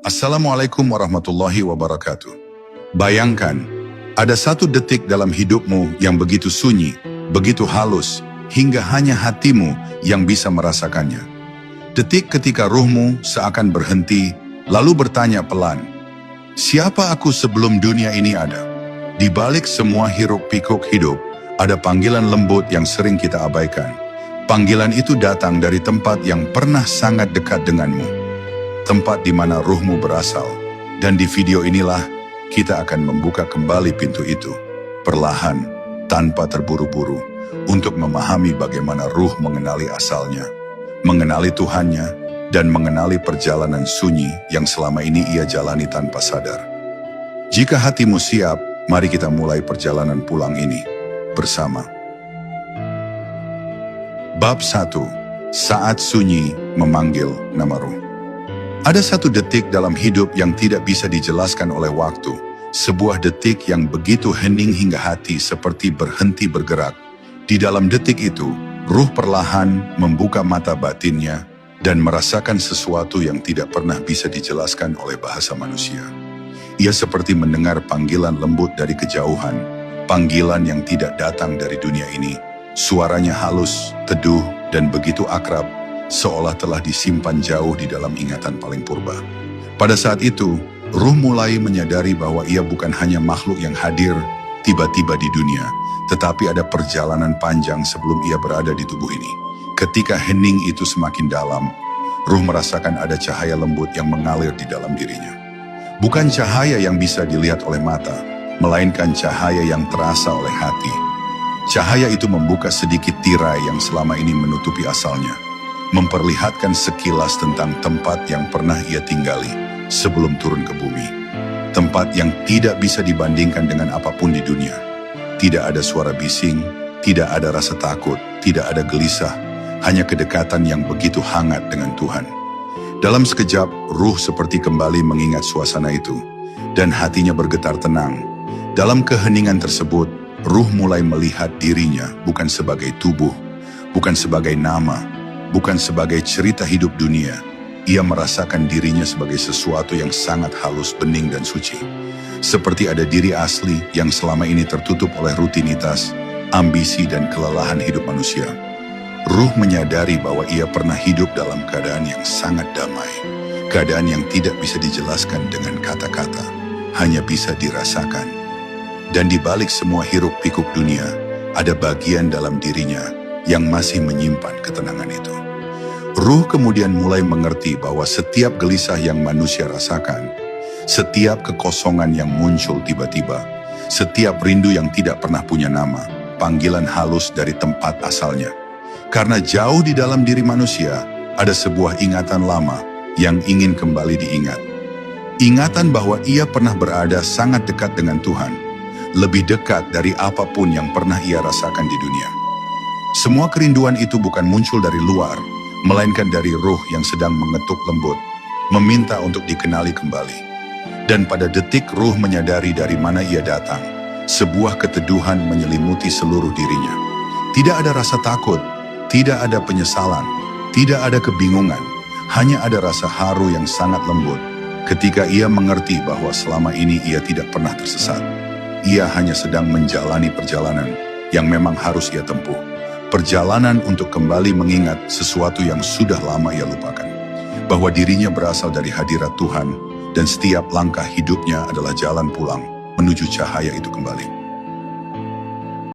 Assalamualaikum warahmatullahi wabarakatuh. Bayangkan, ada satu detik dalam hidupmu yang begitu sunyi, begitu halus, hingga hanya hatimu yang bisa merasakannya. Detik ketika ruhmu seakan berhenti, lalu bertanya pelan, siapa aku sebelum dunia ini ada? Di balik semua hiruk-pikuk hidup, ada panggilan lembut yang sering kita abaikan. Panggilan itu datang dari tempat yang pernah sangat dekat denganmu. Tempat di mana ruhmu berasal. Dan di video inilah, kita akan membuka kembali pintu itu, perlahan, tanpa terburu-buru, untuk memahami bagaimana ruh mengenali asalnya, mengenali Tuhannya, dan mengenali perjalanan sunyi yang selama ini ia jalani tanpa sadar. Jika hatimu siap, mari kita mulai perjalanan pulang ini, bersama. Bab 1. Saat sunyi memanggil nama ruh. Ada satu detik dalam hidup yang tidak bisa dijelaskan oleh waktu. Sebuah detik yang begitu hening hingga hati seperti berhenti bergerak. Di dalam detik itu, ruh perlahan membuka mata batinnya dan merasakan sesuatu yang tidak pernah bisa dijelaskan oleh bahasa manusia. Ia seperti mendengar panggilan lembut dari kejauhan, panggilan yang tidak datang dari dunia ini. Suaranya halus, teduh, dan begitu akrab, seolah telah disimpan jauh di dalam ingatan paling purba. Pada saat itu, ruh mulai menyadari bahwa ia bukan hanya makhluk yang hadir tiba-tiba di dunia, tetapi ada perjalanan panjang sebelum ia berada di tubuh ini. Ketika hening itu semakin dalam, ruh merasakan ada cahaya lembut yang mengalir di dalam dirinya. Bukan cahaya yang bisa dilihat oleh mata, melainkan cahaya yang terasa oleh hati. Cahaya itu membuka sedikit tirai yang selama ini menutupi asalnya, memperlihatkan sekilas tentang tempat yang pernah ia tinggali sebelum turun ke bumi. Tempat yang tidak bisa dibandingkan dengan apapun di dunia. Tidak ada suara bising, tidak ada rasa takut, tidak ada gelisah, hanya kedekatan yang begitu hangat dengan Tuhan. Dalam sekejap, ruh seperti kembali mengingat suasana itu, dan hatinya bergetar tenang. Dalam keheningan tersebut, ruh mulai melihat dirinya bukan sebagai tubuh, bukan sebagai nama, bukan sebagai cerita hidup dunia. Ia merasakan dirinya sebagai sesuatu yang sangat halus, bening, dan suci. Seperti ada diri asli yang selama ini tertutup oleh rutinitas, ambisi, dan kelelahan hidup manusia. Ruh menyadari bahwa ia pernah hidup dalam keadaan yang sangat damai. Keadaan yang tidak bisa dijelaskan dengan kata-kata, hanya bisa dirasakan. Dan di balik semua hiruk-pikuk dunia, ada bagian dalam dirinya yang masih menyimpan ketenangan itu. Ruh kemudian mulai mengerti bahwa setiap gelisah yang manusia rasakan, setiap kekosongan yang muncul tiba-tiba, setiap rindu yang tidak pernah punya nama, panggilan halus dari tempat asalnya. Karena jauh di dalam diri manusia, ada sebuah ingatan lama yang ingin kembali diingat. Ingatan bahwa ia pernah berada sangat dekat dengan Tuhan, lebih dekat dari apapun yang pernah ia rasakan di dunia. Semua kerinduan itu bukan muncul dari luar, melainkan dari ruh yang sedang mengetuk lembut, meminta untuk dikenali kembali. Dan pada detik ruh menyadari dari mana ia datang, sebuah keteduhan menyelimuti seluruh dirinya. Tidak ada rasa takut, tidak ada penyesalan, tidak ada kebingungan, hanya ada rasa haru yang sangat lembut. Ketika ia mengerti bahwa selama ini ia tidak pernah tersesat, ia hanya sedang menjalani perjalanan yang memang harus ia tempuh. Perjalanan untuk kembali mengingat sesuatu yang sudah lama ia lupakan. Bahwa dirinya berasal dari hadirat Tuhan, dan setiap langkah hidupnya adalah jalan pulang menuju cahaya itu kembali.